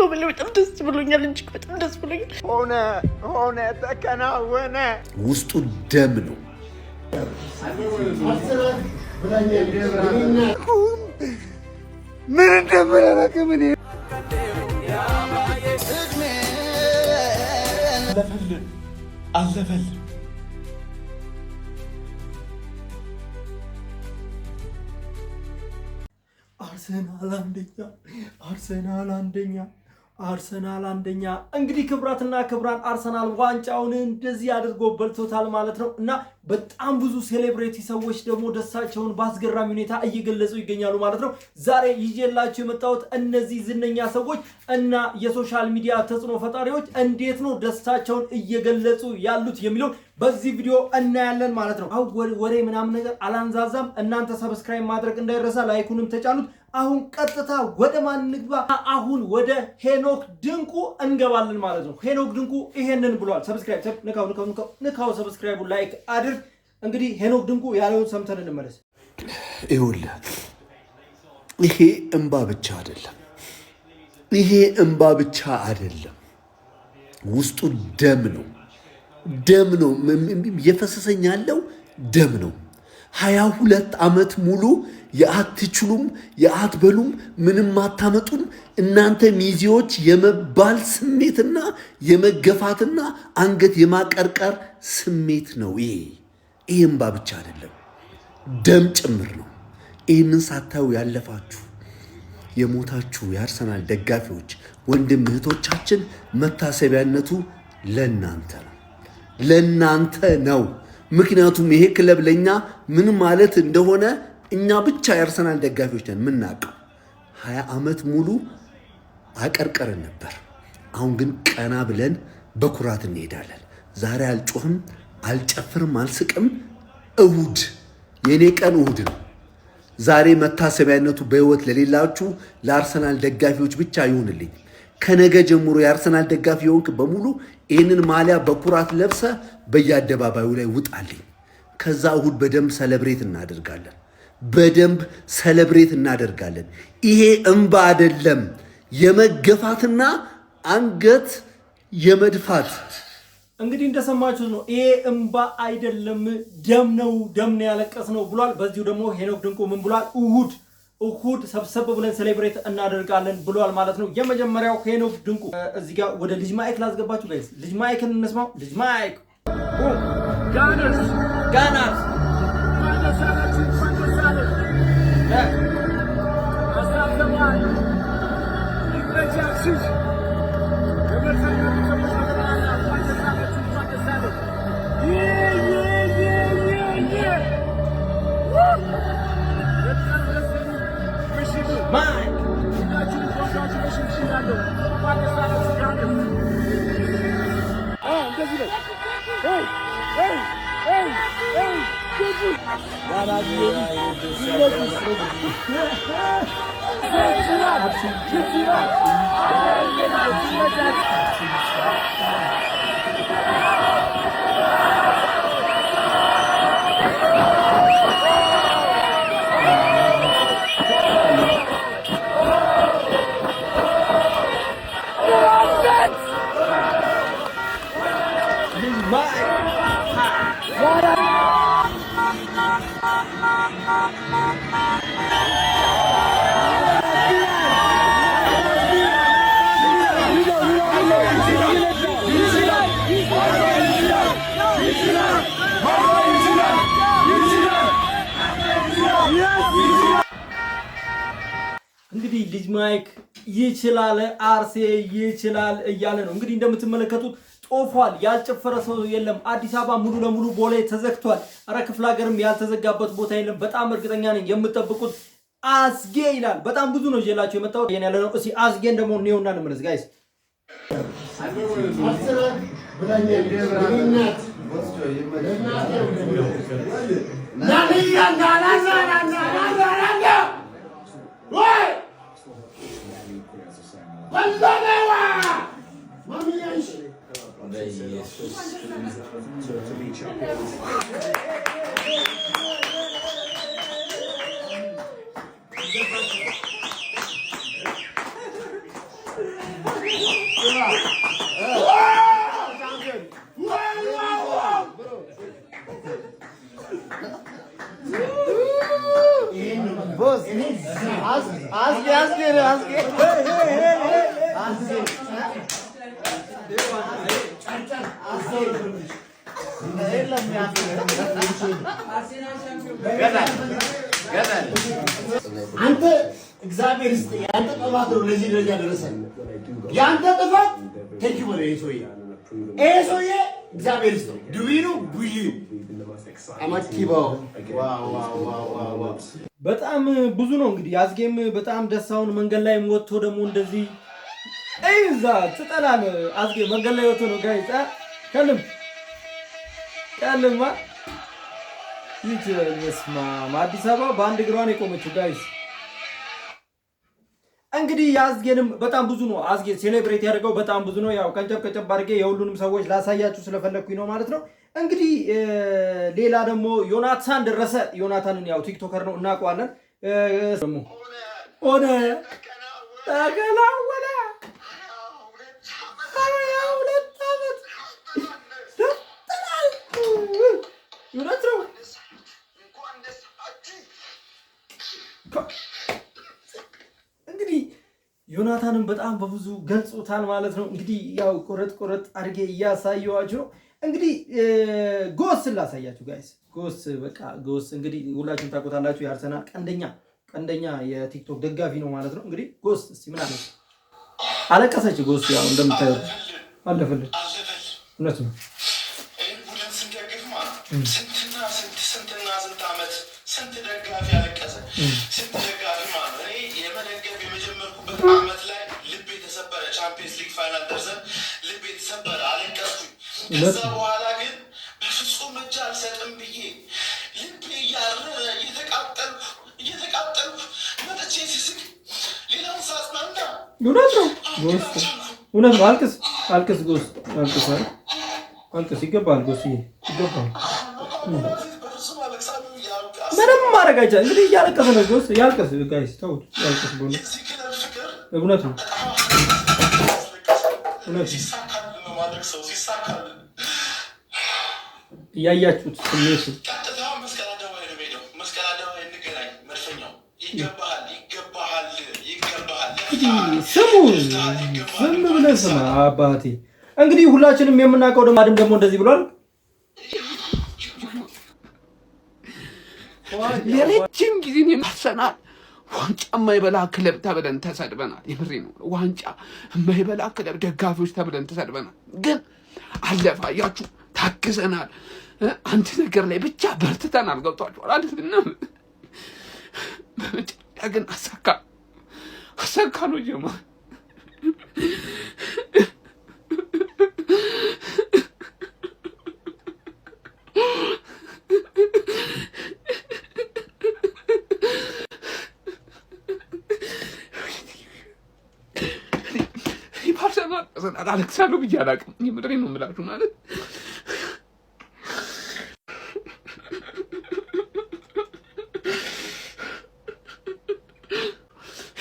ከመለው በጣም ደስ ብሎኛል እንጂ በጣም ደስ ብሎኛል። ሆነ ተከናወነ። ውስጡ ደም ነው። ምን እንደምረረክ ምን አለፈል አርሰናል አንደኛ። እንግዲህ ክብራትና ክብራን አርሰናል ዋንጫውን እንደዚህ አድርጎ በልቶታል ማለት ነው እና በጣም ብዙ ሴሌብሪቲ ሰዎች ደግሞ ደስታቸውን በአስገራሚ ሁኔታ እየገለጹ ይገኛሉ ማለት ነው። ዛሬ ይዤላችሁ የመጣሁት እነዚህ ዝነኛ ሰዎች እና የሶሻል ሚዲያ ተጽዕኖ ፈጣሪዎች እንዴት ነው ደስታቸውን እየገለጹ ያሉት የሚለው በዚህ ቪዲዮ እናያለን ማለት ነው። አሁን ወሬ ምናምን ነገር አላንዛዛም። እናንተ ሰብስክራይብ ማድረግ እንዳይረሳ፣ ላይኩንም ተጫኑት። አሁን ቀጥታ ወደ ማን ንግባ? አሁን ወደ ሄኖክ ድንቁ እንገባለን ማለት ነው። ሄኖክ ድንቁ ይሄንን ብሏል። ሰብስክራይብ ንካው፣ ሰብስክራይቡ ላይክ አድርግ። እንግዲህ ሄኖክ ድንቁ ያለውን ሰምተን እንመለስ። ይኸውልህ ይሄ እንባ ብቻ አይደለም፣ ውስጡ ደም ነው። እየፈሰሰኝ ያለው ደም ነው። 22 ዓመት ሙሉ የአትችሉም የአትበሉም ምንም አታመጡም እናንተ ሚዜዎች የመባል ስሜትና የመገፋትና አንገት የማቀርቀር ስሜት ነው። ይሄ እንባ ብቻ አይደለም፣ ደም ጭምር ነው። ይህንን ሳታዩ ያለፋችሁ የሞታችሁ የአርሰናል ደጋፊዎች ወንድም እህቶቻችን መታሰቢያነቱ ለእናንተ ነው። ምክንያቱም ይሄ ክለብ ለኛ ምን ማለት እንደሆነ እኛ ብቻ የአርሰናል ደጋፊዎች ነን የምናውቀው። 20 ዓመት ሙሉ አቀርቀረን ነበር። አሁን ግን ቀና ብለን በኩራት እንሄዳለን። ዛሬ አልጮህም፣ አልጨፍርም፣ አልስቅም። እሁድ የኔ ቀን እሁድ ነው። ዛሬ መታሰቢያነቱ በህይወት ለሌላችሁ ለአርሰናል ደጋፊዎች ብቻ ይሁንልኝ። ከነገ ጀምሮ የአርሰናል ደጋፊ የሆንክ በሙሉ ይህንን ማሊያ በኩራት ለብሰ በየአደባባዩ ላይ ውጣልኝ። ከዛ እሁድ በደንብ ሰለብሬት እናደርጋለን። ይሄ እንባ አይደለም፣ የመገፋትና አንገት የመድፋት። እንግዲህ እንደሰማችሁት ነው። ይሄ እንባ አይደለም፣ ደም ነው ያለቀስ ነው ብሏል። በዚሁ ደግሞ ሄኖክ ድንቁ ምን ብሏል? እሁድ ሰብሰብ ብለን ሴሌብሬት እናደርጋለን ብሏል ማለት ነው። የመጀመሪያው ሄኖክ ድንቁ። እዚህ ጋር ወደ ልጅ ማይክ ላስገባችሁ ጋይስ። ልጅ ማይክን እንስማው። ልጅ ማይክ ጋናርስ እንግዲህ ልጅ ማይክ ይችላል፣ አርሴ ይችላል እያለ ነው። እንግዲህ እንደምትመለከቱት ጦፏል። ያልጨፈረ ሰው የለም። አዲስ አበባ ሙሉ ለሙሉ ቦሌ ተዘግቷል። አረ ክፍለ ሀገርም ያልተዘጋበት ቦታ የለም። በጣም እርግጠኛ ነኝ የምትጠብቁት አስጌ ይላል። በጣም ብዙ ነው ይላችሁ የመጣው ይሄን ያለ ነው። እስኪ አስጌን ደግሞ እንየውና እንመለስ ጋይስ። Boss, ask አንተ እግዚአብሔር ይስጥ ያንተ ጥፋት ነው ለዚህ ደረጃ ደረሰን ያንተ ጥፋት ተንኪ ወደ ኤሶዬ እግዚአብሔር ይስጥ ዱቢኑ ቡይ አማቲባው ዋው በጣም ብዙ ነው እንግዲህ ያዝጌም በጣም ደሳውን መንገድ ላይ ወጥቶ ደግሞ እንደዚህ እዛ ተጠላለ አዝጌ መንገድ ላይ ወጥቶ ነው ጋይስ ከልማ ይችላልስማ አዲስ አበባ በአንድ እግሯን የቆመችው ጋይስ እንግዲህ ያዝጌንም በጣም ብዙ ነው አዝጌ ሴሌብሬት ያደርገው በጣም ብዙ ነው ያው ከጨብ አድርጌ የሁሉንም ሰዎች ላሳያችሁ ስለፈለኩኝ ነው ማለት ነው እንግዲህ ሌላ ደግሞ ዮናታን ደረሰ ዮናታንን ያው ቲክቶከር ነው እናውቀዋለን ደግሞ ኦነ ተገላወለ እንግዲህ ዮናታንን በጣም በብዙ ገልጾታል ማለት ነው እንግዲህ ያው ቆረጥ አድርጌ እያሳየዋችሁ ነው እንግዲህ ጎስ ላሳያችሁ ጋይስ ጎስ እንግዲህ ሁላችሁም ታውቁታላችሁ የአርሰናል ቀንደኛ የቲክቶክ ደጋፊ ነው ማለት ነው እንግዲህ ጎስ እስቲ ምን አለ አለቀሰች ጎስ ያው እንደምታዩት አለፈልኝ እውነት ነው ስንት ዓመት ስንት ደጋፊ አለቀሰ ስንት ደጋፊ ማለት እኔ የመደገፍ የመጀመርኩበት ዓመት ላይ ልቤ ተሰበረ ቻምፒየንስ ሊግ ፋይናል ደርሰን ልቤ ተሰበረ አለቀስኩኝ ከዛ በኋላ ግን በፍጹም እጅ አልሰጥም ብዬ ልቤ እያረረ እየተቃጠልኩ መጥቼ ሲስቅ ሌላውን ሳጽናና እውነት ነው አልቅስ ጎስ አልቅስ ይገባል ጎስ ይገባል ምንም ማድረግ አይቻልም እንግዲህ እያለቀሰ ነው ጎስ ያልቅስ ጋይስ ተውት ያልቅስ ብሎ እውነት ነው እያያችሁት ስሜቱ ስሙ ዝም ብለህ ስማ አባቴ እንግዲህ ሁላችንም የምናውቀው ደግሞ እንደዚህ ብሏል ለረጅም ጊዜ አርሰናል ዋንጫ የማይበላ ክለብ ተብለን ተሰድበናል የምሬ ነው ዋንጫ የማይበላ ክለብ ደጋፊዎች ተብለን ተሰድበናል ግን አለፋያችሁ ታክሰናል አንተ ነገር ላይ ብቻ በርትተናል ገብቷችኋል አይደል በመጨረሻ ግን አሳካ ነው ጀማ አለቅሳለሁ ብዬ አላውቅም የምሬ ነው የምላችሁ ማለት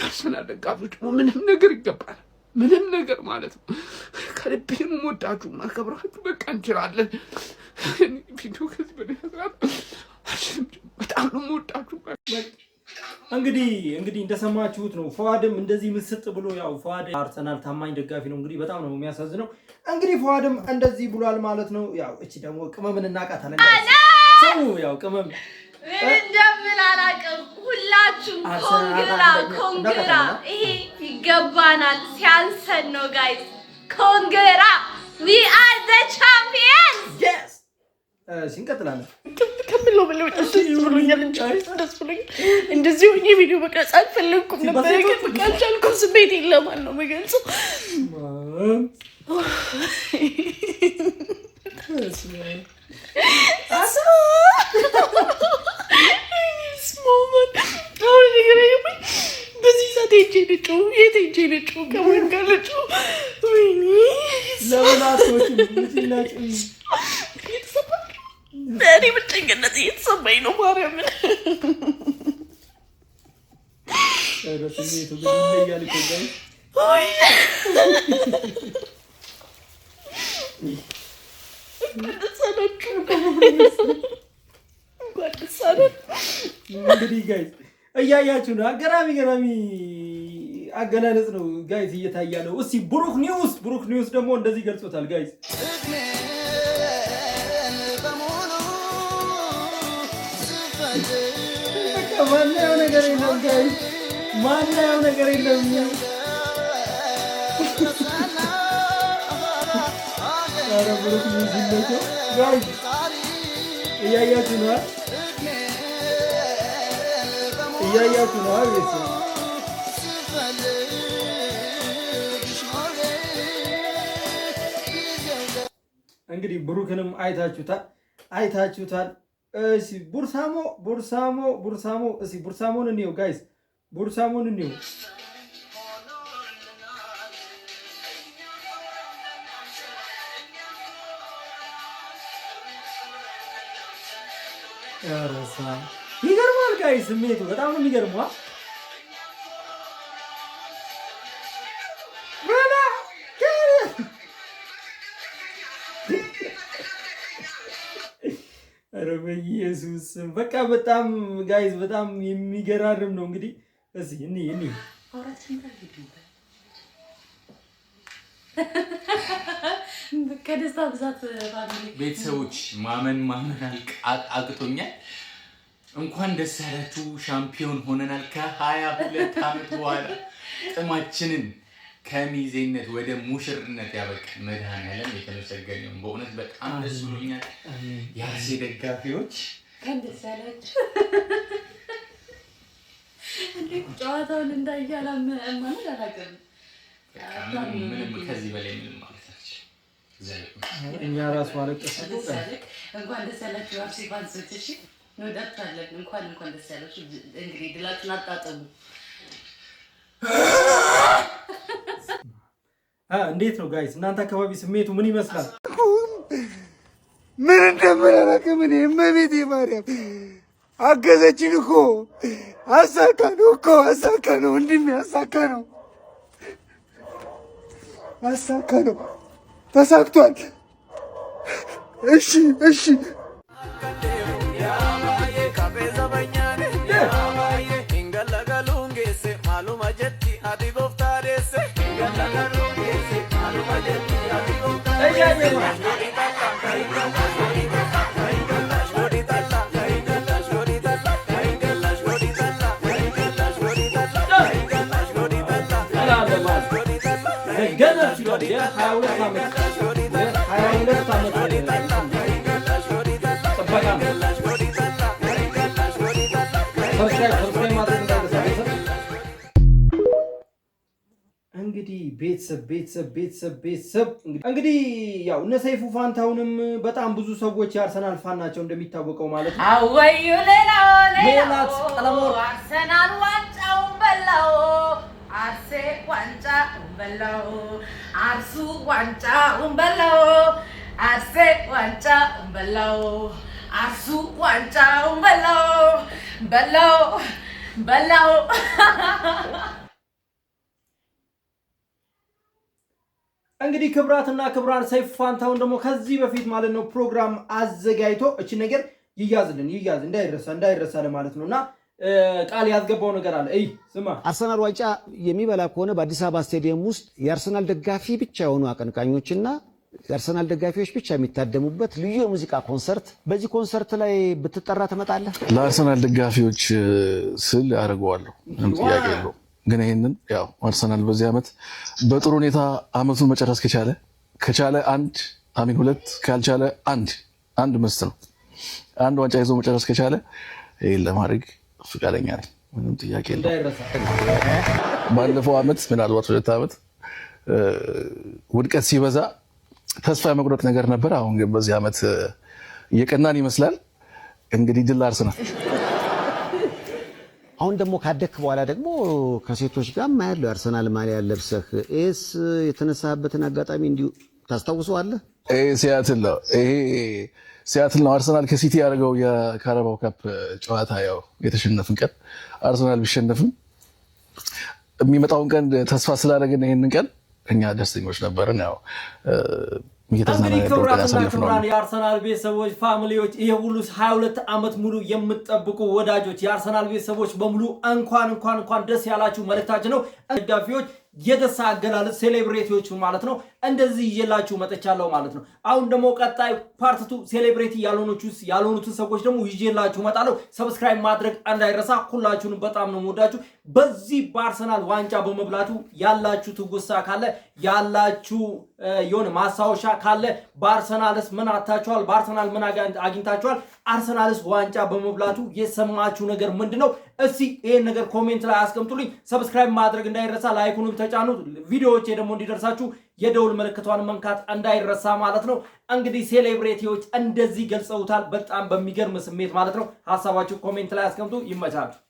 ያርሰናል ደጋፊዎች ምንም ነገር ይገባል ምንም ነገር ማለት ነው ከልቤ ነው የምወዳችሁ ማከብራችሁ በቃ እንችላለን ቪዲዮ ከዚህ በላይ በጣም ነው የምወዳችሁ እንግዲህ እንደሰማችሁት ነው ፏድም እንደዚህ ምስጥ ብሎ ያው ፏድ አርሰናል ታማኝ ደጋፊ ነው እንግዲህ በጣም ነው የሚያሳዝነው እንግዲህ ፏድም እንደዚህ ብሏል ማለት ነው ያው እቺ ደግሞ ቅመምን እናቃታለን ሰው ያው ቅመም እንደምን አላውቅም ሁላችሁም ኮንግራ ይሄ ይገባናል ሲያንሰን ነው ጋይስ ኮንግራ we are the champions yes ሲንቀጥላለን ከምለው በለው ደስ ብሎኛል ደስ ብሎኛል እንደዚህ ሆኜ ቪዲዮ መቅረጽ አልፈለኩም ነበር ግን በቃ አልቻልኩም ስሜት የለማን ነው የምገልጸው በዚህ ሰዓት ሄጄ ነጩ ከወን ጋር ነጩ ወይኔ ለወላቶች ምትላጭ እኔ ብቸኝነት እየተሰማኝ ነው ማርያምን ስሜቱ ግን ይለያል እንግዲህ ጋይስ እያያችሁ ነው። ገራሚ አገላለጽ ነው ጋይስ እየታየ ነው። እስቲ ብሩክ ኒውስ ደግሞ እንደዚህ ገልጾታል ጋይስ። ማናየው ነገር የለም ጋይስ፣ ማናየው ነገር የለም። ኧረ ብሩክ ኒውስ ይለቸው ጋይስ እያያችሁ ነው። እንግዲህ ብሩክንም አይታችሁታል። እሺ ቡርሳሞ እሺ ቡርሳሞን እንየው ጋይስ፣ ቡርሳሞን እንየው። ያረሳ ይገርማል ጋይስ፣ ስሜቱ በጣም ነው የሚገርመው። ኧረ በኢየሱስ በቃ በጣም ጋይስ በጣም የሚገራርም ነው። እንግዲህ እዚህ እኔ ከደስታ ብዛት ቤተሰቦች ማመን አቅቶኛል። እንኳን ደስ ያላችሁ፣ ሻምፒዮን ሆነናል። ከ22 ዓመት በኋላ ጥማችንን ከሚዜነት ወደ ሙሽርነት ያበቃን መድኃኒዓለም የተመሰገነ ይሁን። በእውነት በጣም ደስ ብሎኛል። የአርሴ ደጋፊዎች ደስ ያላችሁ። ጨዋታውን እንዳያላ ማለት አላውቅም። ምንም ከዚህ በላይ ምንም ማለት አልችልም። እኛ ራሱ አለቀሰ። እንኳን ደስ ያላችሁ አርሴ ፋንሶች። እሺ እንወዳችኋለን። እንኳን ደስ ያላችሁ። እንግዲህ ድላችሁን አጣጥሙ። እንዴት ነው ጋይስ እናንተ አካባቢ ስሜቱ ምን ይመስላል? ምን እንደምናረቅም እኔ እመቤቴ ማርያም አገዘችን እኮ አሳካ ነው እንድሜ አሳካ ነው ተሳክቷል። እሺ እንግዲህ ቤተሰብ እንግዲህ ያው እነ ሰይፉ ፋንታውንም በጣም ብዙ ሰዎች የአርሰናል ፋን ናቸው እንደሚታወቀው ማለት ነው። አወዩ ሌላው አርሰናል ዋንጫውን በላው፣ አርሴ ዋንጫውን በላው፣ አርሱ ዋንጫውን በላው፣ አርሴ ዋንጫውን በላው፣ አርሱ ዋንጫውን በላው። እንግዲህ ክብራትና ክብራን ሰይፉ ፋንታውን ደግሞ ከዚህ በፊት ማለት ነው ፕሮግራም አዘጋጅቶ እቺ ነገር ይያዝ እንዳይረሳ ለማለት ነውና ቃል ያስገባው ነገር አለ። ስማ አርሰናል ዋንጫ የሚበላ ከሆነ በአዲስ አበባ ስቴዲየም ውስጥ የአርሰናል ደጋፊ ብቻ የሆኑ አቀንቃኞችና የአርሰናል ደጋፊዎች ብቻ የሚታደሙበት ልዩ የሙዚቃ ኮንሰርት፣ በዚህ ኮንሰርት ላይ ብትጠራ ትመጣለህ? ለአርሰናል ደጋፊዎች ስል አደርገዋለሁ፣ ምንም ጥያቄ የለውም። ግን ይሄንን ያው አርሰናል በዚህ ዓመት በጥሩ ሁኔታ ዓመቱን መጨረስ ከቻለ ሁለት ካልቻለ አንድ መስት ነው። አንድ ዋንጫ ይዞ መጨረስ ከቻለ ይሄን ለማድረግ ፍቃደኛ ነኝ፣ ምንም ጥያቄ የለውም። ባለፈው ዓመት ምናልባት 2 ዓመት ውድቀት ሲበዛ ተስፋ የመቁረጥ ነገር ነበር። አሁን ግን በዚህ ዓመት እየቀናን ይመስላል። እንግዲህ ድል አርሰናል። አሁን ደግሞ ካደክ በኋላ ደግሞ ከሴቶች ጋር ማያለው አርሰናል ማሊያ ለብሰህ ኤስ የተነሳበትን አጋጣሚ እንዲሁ ታስታውሰዋለህ? ሲያትል ነው አርሰናል ከሲቲ ያደረገው የካራባው ካፕ ጨዋታ። ያው የተሸነፍን ቀን አርሰናል ቢሸነፍም የሚመጣውን ቀን ተስፋ ስላደረግን ይሄንን ቀን እኛ ደስተኞች ነበርን። ያው እንግዲህ ክቡራትና ክቡራን የአርሰናል ቤተሰቦች ፋሚሊዎች ይሄ ሁሉ 22 ዓመት ሙሉ የምትጠብቁ ወዳጆች የአርሰናል ቤተሰቦች በሙሉ እንኳን ደስ ያላችሁ መልእክታችን ነው። ደጋፊዎች የደስታ አገላለጽ ሴሌብሬቲዎች ማለት ነው እንደዚህ ይዤላችሁ መጥቻለሁ ማለት ነው። አሁን ደግሞ ቀጣይ ፓርት 2 ሴሌብሬቲ ያልሆኑትን ሰዎች ደግሞ ይዤላችሁ መጣለሁ። ሰብስክራይብ ማድረግ እንዳይረሳ። ሁላችሁንም በጣም ነው የምወዳችሁ። በዚህ በአርሰናል ዋንጫ በመብላቱ ያላችሁ ትውስታ ካለ ያላችሁ የሆነ ማስታወሻ ካለ በአርሰናልስ ምን አታችኋል? በአርሰናል ምን አግኝታችኋል? አርሰናልስ ዋንጫ በመብላቱ የሰማችሁ ነገር ምንድነው? እስቲ ይሄን ነገር ኮሜንት ላይ አስቀምጡልኝ። ሰብስክራይብ ማድረግ እንዳይረሳ። ላይኩንም ተጫኑ። ቪዲዮዎቼ ደግሞ እንዲደርሳችሁ የደውል ምልክቷን መንካት እንዳይረሳ ማለት ነው። እንግዲህ ሴሌብሬቲዎች እንደዚህ ገልጸውታል በጣም በሚገርም ስሜት ማለት ነው። ሐሳባችሁ ኮሜንት ላይ አስቀምጡ። ይመቻችሁ።